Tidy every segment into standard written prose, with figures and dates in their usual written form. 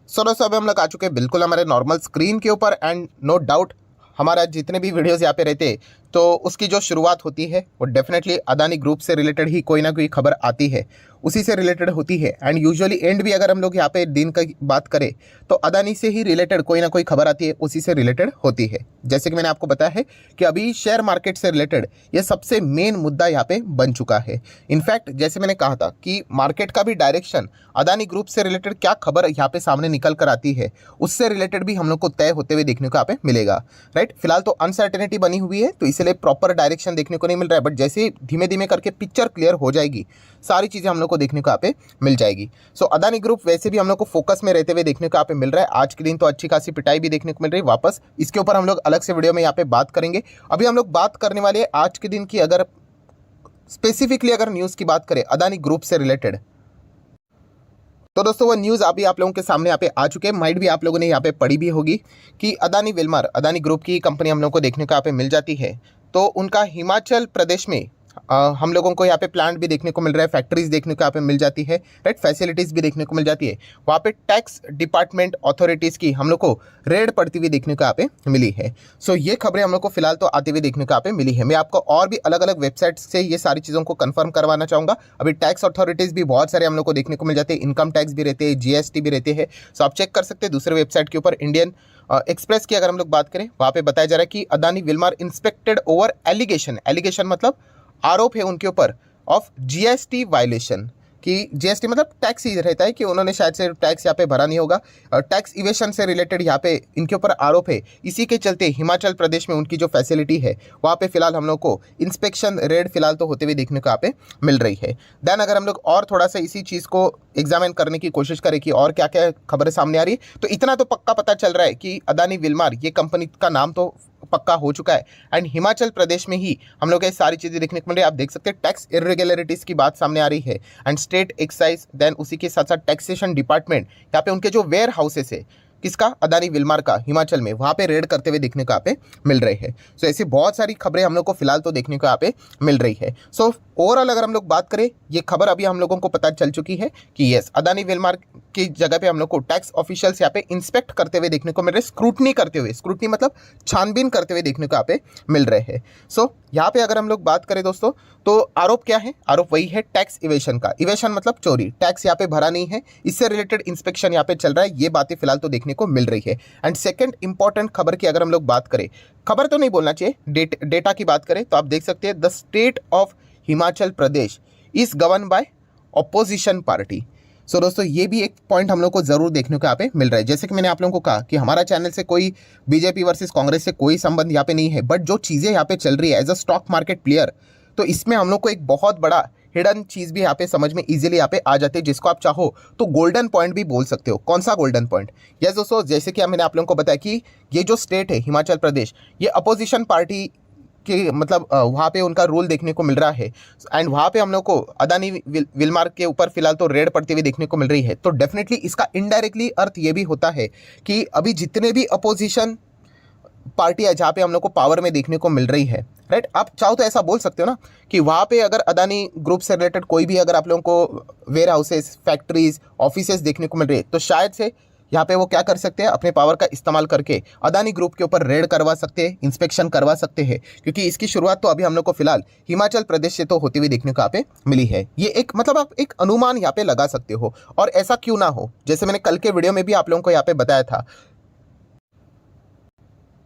सो दोस्तों अभी हम लोग आ चुके हैं बिल्कुल हमारे नॉर्मल स्क्रीन के ऊपर एंड नो डाउट हमारा जितने भी वीडियोस यहाँ पे रहते हैं तो उसकी जो शुरुआत होती है वो डेफिनेटली अदानी ग्रुप से रिलेटेड ही कोई ना कोई खबर आती है, उसी से रिलेटेड होती है। एंड यूजुअली एंड भी अगर हम लोग यहाँ पे दिन की बात करें तो अदानी से ही रिलेटेड कोई ना कोई खबर आती है, उसी से रिलेटेड होती है। जैसे कि मैंने आपको बताया है कि अभी शेयर मार्केट से रिलेटेड ये सबसे मेन मुद्दा यहाँ पे बन चुका है। इनफैक्ट जैसे मैंने कहा था कि मार्केट का भी डायरेक्शन अदानी ग्रुप से रिलेटेड क्या खबर यहाँ पे सामने निकल कर आती है उससे रिलेटेड भी हम लोग को तय होते हुए देखने को यहाँ पे मिलेगा। राइट, फिलहाल तो अनसर्टेनिटी बनी हुई है तो इसलिए प्रॉपर डायरेक्शन देखने को नहीं मिल रहा है, बट जैसे ही धीमे धीमे करके पिक्चर क्लियर हो जाएगी सारी चीज़ें हम लोग को देखने को यहाँ पे मिल जाएगी। सो अदानी ग्रुप वैसे भी हम लोग को फोकस में रहते हुए देखने को यहाँ पे मिल रहा है। आज के दिन तो अच्छी खासी पिटाई भी देखने को मिल रही है वापस, इसके ऊपर हम लोग अलग से वीडियो में यहाँ पे बात करेंगे। अभी हम लोग बात करने वाले हैं आज के दिन की, अगर स्पेसिफिकली अगर न्यूज़ की बात करें अदानी ग्रुप से रिलेटेड, तो दोस्तों वो न्यूज़ अभी आप लोगों के सामने यहाँ पे आ चुके हैं, माइट भी आप लोगों ने यहाँ पे पढ़ी भी होगी कि अदानी विल्मर, अदानी ग्रुप की कंपनी हम लोगों को देखने को यहाँ पे मिल जाती है। तो उनका हिमाचल प्रदेश में हम लोगों को यहाँ पे प्लांट भी देखने को मिल रहा है, फैक्ट्रीज देखने को यहाँ पे मिल जाती है, राइट, फैसिलिटीज़ भी देखने को मिल जाती है। वहाँ पे टैक्स डिपार्टमेंट अथॉरिटीज़ की हम लोग को रेड पड़ती हुई देखने को यहाँ पे मिली है। सो ये खबरें हम लोग को फिलहाल तो आते हुए देखने को यहाँ पे मिली है। मैं आपको और भी अलग अलग वेबसाइट से ये सारी चीज़ों को कंफर्म करवाना चाहूँगा। अभी टैक्स अथॉरिटीज़ भी बहुत सारे हम लोग को देखने को मिल जाते हैं, इनकम टैक्स भी रहते हैं, जीएसटी भी रहते हैं। सो आप चेक कर सकते हैं दूसरे वेबसाइट के ऊपर। इंडियन एक्सप्रेस की अगर हम लोग बात करें वहाँ पे बताया जा रहा है कि Adani Wilmar inspected over allegation, allegation मतलब आरोप है उनके ऊपर ऑफ जीएसटी वायलेशन, कि जीएसटी मतलब टैक्स ही रहता है कि उन्होंने शायद से टैक्स यहाँ पे भरा नहीं होगा, टैक्स इवेशन से रिलेटेड यहाँ पे इनके ऊपर आरोप है। इसी के चलते हिमाचल प्रदेश में उनकी जो फैसिलिटी है वहाँ पे फिलहाल हम लोग को इंस्पेक्शन रेड फिलहाल तो होते हुए देखने को यहाँ पे मिल रही है। देन अगर हम लोग और थोड़ा सा इसी चीज़ को एग्जामिन करने की कोशिश करें कि और क्या क्या खबरें सामने आ रही है, तो इतना तो पक्का पता चल रहा है कि अदानी विल्मर ये कंपनी का नाम तो पक्का हो चुका है एंड हिमाचल प्रदेश में ही हम लोग ये सारी चीज़ें देखने को मिल रही है। आप देख सकते हैं टैक्स इरेगुलरिटीज़ की बात सामने आ रही है एंड स्टेट एक्साइज, देन उसी के साथ साथ टैक्सेशन डिपार्टमेंट यहाँ पे उनके जो वेयर हाउसेस है किसका, अदानी विल्मर का, हिमाचल में, वहाँ पे रेड करते हुए देखने को यहाँ पे मिल रहे हैं। सो ऐसी बहुत सारी खबरें हम लोग को फिलहाल तो देखने को यहाँ पे मिल रही है। सो ओवरऑल अगर हम लोग बात करें, ये खबर अभी हम लोगों को पता चल चुकी है कि यस अदानी विल्मर की जगह पे हम लोग को टैक्स ऑफिशियल्स यहाँ पे इंस्पेक्ट करते हुए देखने को मिल रहे, स्क्रूटनी करते हुए, स्क्रूटनी मतलब छानबीन करते हुए देखने को यहाँ पे मिल रहे हैं। सो यहाँ पे अगर हम लोग बात करें दोस्तों तो आरोप क्या है, आरोप वही है टैक्स इवेशन का। इवेशन मतलब चोरी, टैक्स यहाँ पे भरा नहीं है, इससे रिलेटेड इंस्पेक्शन यहाँ पे चल रहा है। ये बातें फिलहाल तो देखने को मिल रही है। एंड सेकंड इंपॉर्टेंट खबर की अगर हम लोग बात करें, खबर तो नहीं बोलना चाहिए, डेटा की बात करें तो आप देख सकते हैं the state of Himachal Pradesh is govern by opposition party. So दोस्तों ये भी एक पॉइंट हम लोग को जरूर देखने को यहाँ पे मिल रहा है। जैसे कि मैंने आप लोगों को कहा कि हमारा चैनल से कोई बीजेपी वर्सेस कांग्रेस से कोई संबंध यहाँ पे नहीं है, बट जो चीज़ें यहाँ पे चल रही है as a stock market player, तो इसमें हम लोग को एक बहुत बड़ा हिडन चीज़ भी यहाँ पे समझ में इजीली यहाँ पे आ जाती है, जिसको आप चाहो तो गोल्डन पॉइंट भी बोल सकते हो। कौन सा गोल्डन पॉइंट? यस दोस्तों, जैसे कि मैंने आप लोगों को बताया कि ये जो स्टेट है हिमाचल प्रदेश, ये अपोजिशन पार्टी कि मतलब वहाँ पे उनका रूल देखने को मिल रहा है एंड वहाँ पे हम लोग को अदानी विल्मर के ऊपर फिलहाल तो रेड पड़ती हुई देखने को मिल रही है। तो डेफिनेटली इसका इनडायरेक्टली अर्थ ये भी होता है कि अभी जितने भी अपोजिशन पार्टी है जहाँ पे हम लोग को पावर में देखने को मिल रही है, राइट, आप चाहो तो ऐसा बोल सकते हो ना कि वहाँ पे अगर अदानी ग्रुप से रिलेटेड कोई भी अगर आप लोगों को वेयर हाउसेस, फैक्ट्रीज, ऑफिसेज देखने को मिल रही है तो शायद से यहाँ पे वो क्या कर सकते हैं, अपने पावर का इस्तेमाल करके अदानी ग्रुप के ऊपर रेड करवा सकते हैं, इंस्पेक्शन करवा सकते हैं, क्योंकि इसकी शुरुआत तो अभी हम लोग को फिलहाल हिमाचल प्रदेश से तो होती हुई देखने को यहाँ पे मिली है। ये एक मतलब आप एक अनुमान यहाँ पे लगा सकते हो। और ऐसा क्यों ना हो, जैसे मैंने कल के वीडियो में भी आप लोगों को यहाँ पे बताया था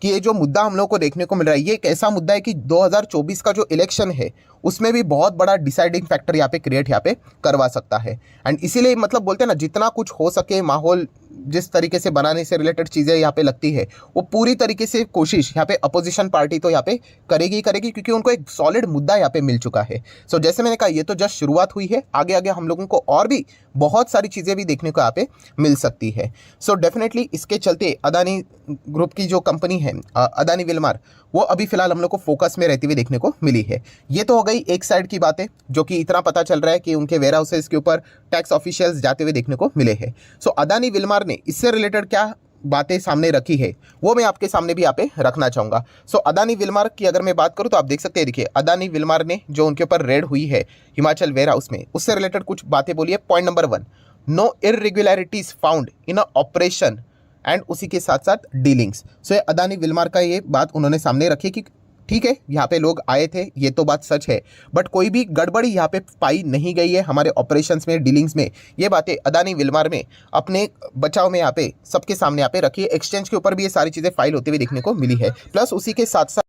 कि ये जो मुद्दा हम लोग को देखने को मिल रहा है ये एक ऐसा मुद्दा है कि 2024 का जो इलेक्शन है उसमें भी बहुत बड़ा डिसाइडिंग फैक्टर यहाँ पे क्रिएट यहाँ पे करवा सकता है। एंड इसीलिए मतलब बोलते हैं ना, जितना कुछ हो सके माहौल जिस तरीके से बनाने से रिलेटेड चीज़ें यहाँ पे लगती है वो पूरी तरीके से कोशिश यहाँ पे अपोजिशन पार्टी तो यहाँ पे करेगी ही करेगी, क्योंकि उनको एक सॉलिड मुद्दा यहाँ पे मिल चुका है। सो जैसे मैंने कहा ये तो जस्ट शुरुआत हुई है, आगे आगे हम लोगों को और भी बहुत सारी चीज़ें भी देखने को यहाँ पे मिल सकती है। सो डेफिनेटली इसके चलते अदानी ग्रुप की जो कंपनी है अदानी विल्मर, वो अभी फिलहाल हम लोग को फोकस में रहती हुई देखने को मिली है। ये तो हो गई एक साइड की बातें, जो कि इतना पता चल रहा है कि उनके वेयर हाउसेस के ऊपर टैक्स ऑफिशियल्स जाते हुए देखने को मिले हैं। सो अदानी विल्मर ने इससे रिलेटेड क्या बातें सामने रखी है वो मैं आपके सामने भी यहाँ पे रखना चाहूँगा। सो अदानी विल्मर की अगर मैं बात करूँ तो आप देख सकते हैं, देखिए अदानी विल्मर ने जो उनके ऊपर रेड हुई है हिमाचल वेयर हाउस में, उससे रिलेटेड कुछ बातें बोली है। Point number 1, no irregularities found in a operation and उसी के साथ साथ डीलिंग्स। सो अदानी विल्मार का ये बात उन्होंने सामने रखी कि ठीक है, यहाँ पे लोग आए थे, ये तो बात सच है, बट कोई भी गड़बड़ी यहाँ पे पाई नहीं गई है हमारे ऑपरेशंस में, डीलिंग्स में। ये बातें अदानी विल्मार में अपने बचाव में यहाँ पे सबके सामने यहाँ पे रखी है। एक्सचेंज के ऊपर भी ये सारी चीज़ें फाइल होती हुई देखने को मिली है। प्लस उसी के साथ साथ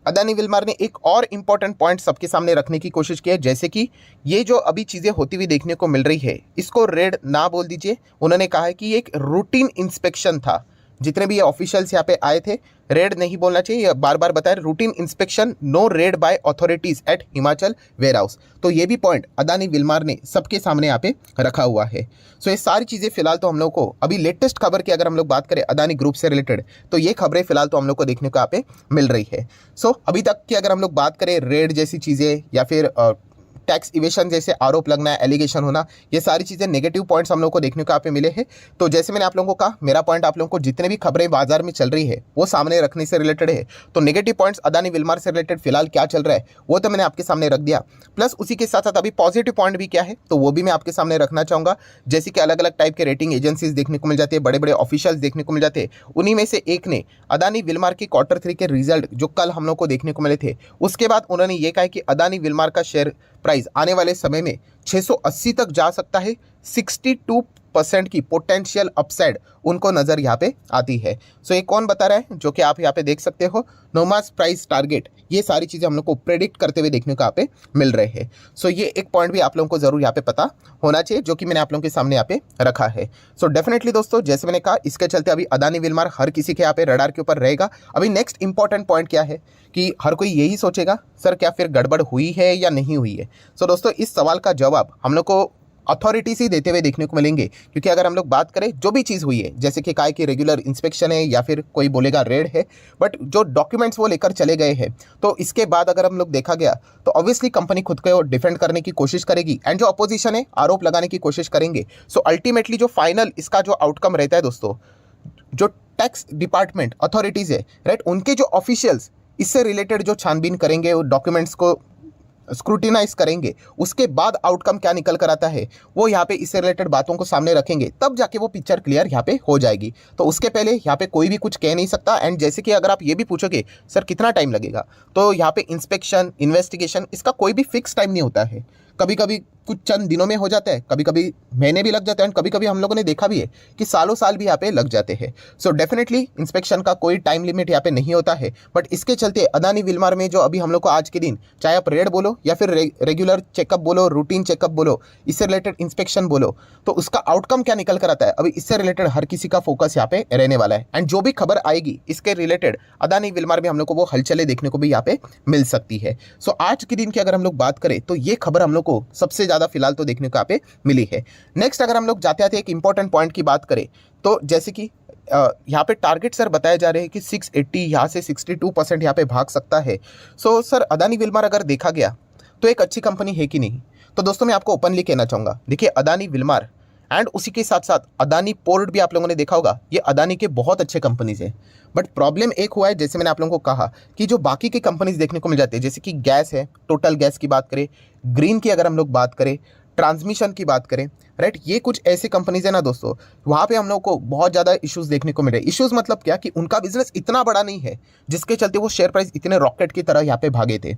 अदानी विल्मार ने एक और इम्पॉर्टेंट पॉइंट सबके सामने रखने की कोशिश की है, जैसे कि ये जो अभी चीज़ें होती हुई देखने को मिल रही है, इसको रेड ना बोल दीजिए। उन्होंने कहा है कि ये एक रूटीन इंस्पेक्शन था। जितने भी ये ऑफिशियल्स यहाँ पे आए थे, रेड नहीं बोलना चाहिए, बार बार बताया, routine inspection, no raid by authorities at Himachal warehouse. तो ये भी पॉइंट अदानी विल्मार ने सबके सामने यहाँ पे रखा हुआ है। सो ये सारी चीज़ें फिलहाल तो हम लोग को अभी लेटेस्ट खबर की अगर हम लोग बात करें अदानी ग्रुप से रिलेटेड, तो ये खबरें फिलहाल तो हम लोग को देखने को यहाँ पे मिल रही है। सो अभी तक की अगर हम लोग बात करें रेड जैसी चीज़ें या फिर टैक्स इवेशन जैसे आरोप लगना, एलिगेशन होना, ये सारी चीज़ें नेगेटिव पॉइंट्स हम लोग को देखने को यहाँ पे मिले हैं। तो जैसे मैंने आप लोगों को कहा, मेरा पॉइंट आप लोगों को जितने भी खबरें बाजार में चल रही है वो सामने रखने से रिलेटेड है। तो नेगेटिव पॉइंट्स अदानी विल्मार से रिलेटेड फिलहाल क्या चल रहा है वो तो मैंने आपके सामने रख दिया। प्लस उसी के साथ साथ अभी पॉजिटिव पॉइंट भी क्या है तो वो भी मैं आपके सामने रखना चाहूँगा। जैसे कि अलग अलग टाइप के रेटिंग एजेंसीज देखने को मिल जाते हैं, बड़े बड़े ऑफिशियल्स देखने को मिल जाते हैं। उन्हीं में से एक ने अदानी विल्मार की Q3 के रिजल्ट जो कल हम लोग को देखने को मिले थे, उसके बाद उन्होंने ये कहा कि अदानी विल्मार का शेयर प्राइस आने वाले समय में 680 तक जा सकता है। 62% की पोटेंशियल अपसाइड उनको नज़र यहाँ पे आती है। सो ये कौन बता रहा है, जो कि आप यहाँ पे देख सकते हो, नोमास प्राइस टारगेट, ये सारी चीज़ें हम लोग को प्रेडिक्ट करते हुए देखने को यहाँ पे मिल रहे हैं। सो ये एक पॉइंट भी आप लोगों को ज़रूर यहाँ पे पता होना चाहिए, जो कि मैंने आप लोगों के सामने यहाँ पे रखा है। सो डेफिनेटली दोस्तों, जैसे मैंने कहा, इसके चलते अभी अदानी विल्मार हर किसी के यहाँ पे रडार के ऊपर रहेगा। अभी नेक्स्ट इंपॉर्टेंट पॉइंट क्या है कि हर कोई यही सोचेगा, सर क्या फिर गड़बड़ हुई है या नहीं हुई है। सो दोस्तों, इस सवाल का जवाब हम लोग को अथॉरिटीज ही देते हुए देखने को मिलेंगे, क्योंकि अगर हम लोग बात करें जो भी चीज़ हुई है, जैसे कि कहा कि रेगुलर इंस्पेक्शन है या फिर कोई बोलेगा रेड है, बट जो डॉक्यूमेंट्स वो लेकर चले गए हैं, तो इसके बाद अगर हम लोग देखा गया तो ऑब्वियसली कंपनी खुद को डिफेंड करने की कोशिश करेगी एंड जो अपोजिशन है आरोप लगाने की कोशिश करेंगे। सो अल्टीमेटली जो फाइनल इसका जो आउटकम रहता है दोस्तों, जो टैक्स डिपार्टमेंट अथॉरिटीज़ है, राइट, उनके जो ऑफिशियल्स इससे रिलेटेड जो छानबीन करेंगे, वो डॉक्यूमेंट्स को स्क्रूटिनाइज करेंगे, उसके बाद आउटकम क्या निकल कर आता है वो यहाँ पे इससे रिलेटेड बातों को सामने रखेंगे, तब जाके वो पिक्चर क्लियर यहाँ पे हो जाएगी। तो उसके पहले यहाँ पे कोई भी कुछ कह नहीं सकता। एंड जैसे कि अगर आप ये भी पूछोगे सर कितना टाइम लगेगा, तो यहाँ पे इंस्पेक्शन, इन्वेस्टिगेशन, इसका कोई भी फिक्स टाइम नहीं होता है। कभी कभी कुछ चंद दिनों में हो जाता है, कभी कभी महीने भी लग जाते हैं, कभी कभी हम लोगों ने देखा भी है कि सालों साल भी यहाँ पे लग जाते हैं। सो डेफिनेटली इंस्पेक्शन का कोई टाइम लिमिट यहाँ पे नहीं होता है। बट इसके चलते अदानी विल्मार में जो अभी हम लोग को आज के दिन, चाहे आप रेड बोलो या फिर रेगुलर चेकअप बोलो, रूटीन चेकअप बोलो, इससे रिलेटेड इंस्पेक्शन बोलो, तो उसका आउटकम क्या निकल कर आता है, अभी इससे रिलेटेड हर किसी का फोकस यहाँ पे रहने वाला है। एंड जो भी खबर आएगी इसके रिलेटेड अदानी विल्मार में हम लोग को वो हलचले देखने को भी यहाँ पे मिल सकती है। सो आज के दिन की अगर हम लोग बात करें तो ये खबर हम लोग को सबसे ज़्यादा फिलहाल तो देखने को यहाँ पे मिली है। नेक्स्ट अगर हम लोग जाते आते एक इंपॉर्टेंट पॉइंट की बात करें, तो जैसे कि यहाँ पे टारगेट सर बताए जा रहे हैं कि 680 यहाँ से 62% यहाँ पे भाग सकता है। सो सर अदानी विल्मार अगर देखा गया तो एक अच्छी कंपनी है कि नहीं, तो दोस्तों मैं आपको ओपनली कहना चाहूँगा, देखिए अदानी विल्मार एंड उसी के साथ साथ अदानी पोर्ट भी आप लोगों ने देखा होगा, ये अदानी के बहुत अच्छे कंपनीज हैं। बट प्रॉब्लम एक हुआ है, जैसे मैंने आप लोगों को कहा कि जो बाकी के कंपनीज देखने को मिल जाते हैं, जैसे कि गैस है, टोटल गैस की बात करें, ग्रीन की अगर हम लोग बात करें, ट्रांसमिशन की बात करें, राइट, ये कुछ ऐसे कंपनीज है ना दोस्तों, वहाँ पे हम लोग को बहुत ज़्यादा इश्यूज़ देखने को मिल रहे हैं। इश्यूज़ मतलब क्या कि उनका बिजनेस इतना बड़ा नहीं है जिसके चलते वो शेयर प्राइस इतने रॉकेट की तरह यहाँ पे भागे थे,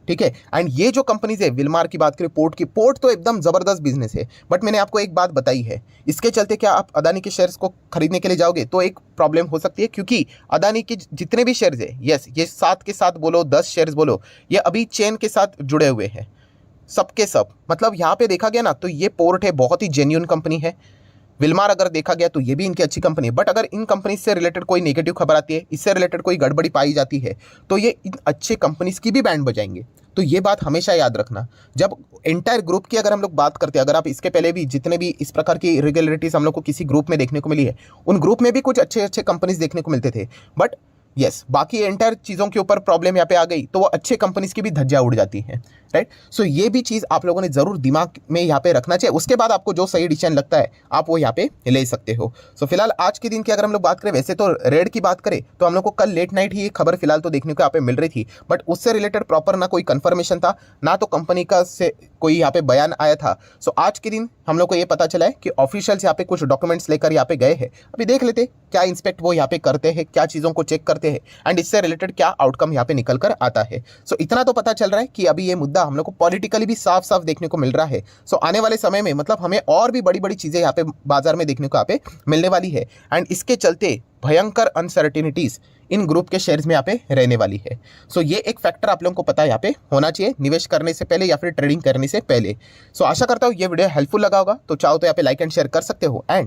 ठीक है। एंड ये जो कंपनीज है, विल्मार की बात करें, पोर्ट की, पोर्ट तो एकदम ज़बरदस्त बिजनेस है। बट मैंने आपको एक बात बताई है, इसके चलते क्या आप अदानी के शेयर्स को खरीदने के लिए जाओगे तो एक प्रॉब्लम हो सकती है, क्योंकि अदानी के जितने भी शेयर्स है, यस, ये 7 के साथ बोलो, 10 शेयर्स बोलो, ये अभी चेन के साथ जुड़े हुए हैं, सबके सब। मतलब यहाँ पे देखा गया ना तो ये पोर्ट है, बहुत ही जेन्युइन कंपनी है। विल्मार अगर देखा गया तो ये भी इनकी अच्छी कंपनी है। बट अगर इन कंपनी से रिलेटेड कोई नेगेटिव खबर आती है, इससे रिलेटेड कोई गड़बड़ी पाई जाती है, तो ये इन अच्छे कंपनीज की भी बैंड बजाएंगे। तो ये बात हमेशा याद रखना। जब एंटायर ग्रुप की अगर हम लोग बात करते हैं, अगर आप इसके पहले भी जितने भी इस प्रकार की इरेगुलरिटीज हम लोग को किसी ग्रुप में देखने को मिली है, उन ग्रुप में भी कुछ अच्छे अच्छे कंपनीज देखने को मिलते थे। बट यस, बाकी एंटायर चीज़ों के ऊपर प्रॉब्लम यहाँ पे आ गई तो वो अच्छे कंपनीज की भी धज्जियाँ उड़ जाती हैं, राइट। सो ये भी चीज़ आप लोगों ने जरूर दिमाग में यहाँ पे रखना चाहिए। उसके बाद आपको जो सही डिसीजन लगता है आप वो यहाँ पे ले सकते हो। सो फिलहाल आज के दिन की अगर हम लोग बात करें, वैसे तो रेड की बात करें तो हम लोग को कल लेट नाइट ही ये खबर फिलहाल तो देखने को यहाँ पे मिल रही थी, बट उससे रिलेटेड प्रॉपर ना कोई कंफर्मेशन था, ना तो कंपनी का से कोई यहाँ पे बयान आया था। सो आज के दिन हम लोग को ये पता चला है कि ऑफिशियल्स यहाँ पे कुछ डॉक्यूमेंट्स लेकर यहाँ पे गए हैं। अभी देख लेते क्या इंस्पेक्ट वो यहाँ पे करते हैं, क्या चीज़ों को चेक करते हैं एंड इससे रिलेटेड क्या आउटकम यहाँ पे निकल कर आता है। सो इतना तो पता चल रहा है कि अभी ये मुद्दा हम लोग को पॉलिटिकली भी साफ साफ देखने को मिल रहा है। सो आने वाले समय में मतलब हमें और भी बड़ी बड़ी चीज़ें यहाँ पे बाजार में देखने को यहाँ पे मिलने वाली है एंड इसके चलते भयंकर अनसर्टिनिटीज इन ग्रुप के शेयर्स में यहाँ पे रहने वाली है। सो ये एक फैक्टर आप लोगों को पता है यहाँ पे होना चाहिए निवेश करने से पहले या फिर ट्रेडिंग करने से पहले। सो आशा करता हूँ ये वीडियो हेल्पफुल लगा होगा, तो चाहो तो यहाँ पे लाइक एंड शेयर कर सकते हो एंड